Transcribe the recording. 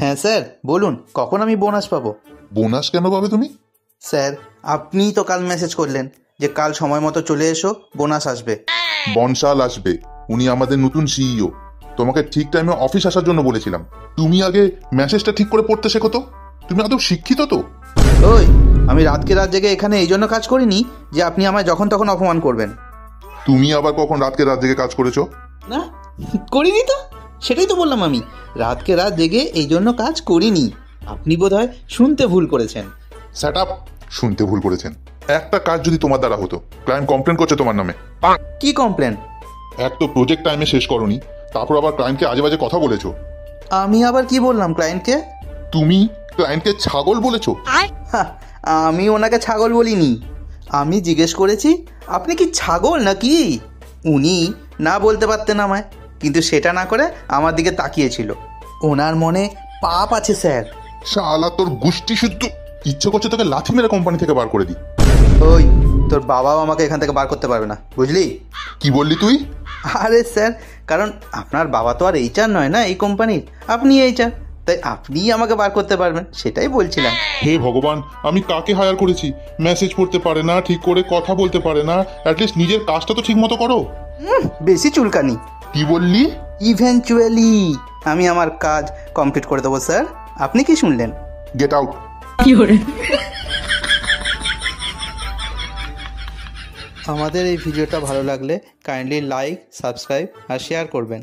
হ্যাঁ স্যার বলুন, কখন আমি বোনাস পাবো? বোনাস কেন পাবে তুমি? স্যার আপনিই তো কাল মেসেজ করলেন যে কাল সময় মতো চলে এসো, বোনাস আসবে। বনশাল আসবে, উনি আমাদের নতুন সিইও। তোমাকে ঠিক টাইমে অফিস আসার জন্য বলেছিলাম। তুমি আগে মেসেজটা ঠিক করে পড়তে শেখো তো। তুমি আদৌ শিক্ষিত তো? ওই, আমি রাতকে রাত জেগে এখানে এই জন্য কাজ করিনি যে আপনি আমায় যখন তখন অপমান করবেন। তুমি আবার কখন রাতকে রাত জেগে কাজ করেছো? না, করিনি তো। সেটাই তো বললাম, আমি রাতকে রাত জেগে এই জন্য কাজ করিনি। আপনি বোধহয় শুনতে ভুল করেছেন। Set up. শুনতে ভুল করেছেন। একটা কাজ যদি তোমার দ্বারা হতো, ক্লায়েন্ট কমপ্লেন করছে তোমার নামে। কি কমপ্লেন? এক তো প্রজেক্ট টাইমে শেষ করনি, তারপর আবার ক্লায়েন্টকে আজে বাজে কথা বলেছো। আমি আবার কি বললাম ক্লায়েন্টকে? তুমি ক্লায়েন্টকে ছাগল বলেছো। হা, আমি ওনাকে ছাগল বলিনি। আমি জিজ্ঞেস করেছি আপনি কি ছাগল নাকি। উনি না বলতে পারতেন আমায়, কিন্তু সেটা না করে আমার দিকে তাকিয়েছিল। ওনার মনে পাপ আছে স্যার। শালা তোর গুষ্টি শুদ্ধ। ইচ্ছে করছে তোকে লাথি মেরে কোম্পানি থেকে বার করে দিই। ওই, তোর বাবাও আমাকে এখান থেকে বার করতে পারবে না, বুঝলি? কি বললি তুই? আরে স্যার, কারণ আপনার বাবা তো আর এইচআর নয় না এই কোম্পানির, আপনি এইচআর, তাই আপনিই আমাকে বার করতে পারবেন, সেটাই বলছিলাম। হে ভগবান, আমি কাকে হায়ার করেছি? মেসেজ পড়তে পারে না, ঠিক করে কথা বলতে পারে না, অ্যাটলিস্ট নিজের কাজটা তো ঠিক মতো করো। বেশি চুলকানি। কি বললি? ইভেনচুয়ালি আমি আমার কাজ কমপ্লিট করে দেবো স্যার। আপনি কি শুনলেন? Get out. আমাদের এই ভিডিওটা ভালো লাগলে কাইন্ডলি লাইক, সাবস্ক্রাইব আর শেয়ার করবেন।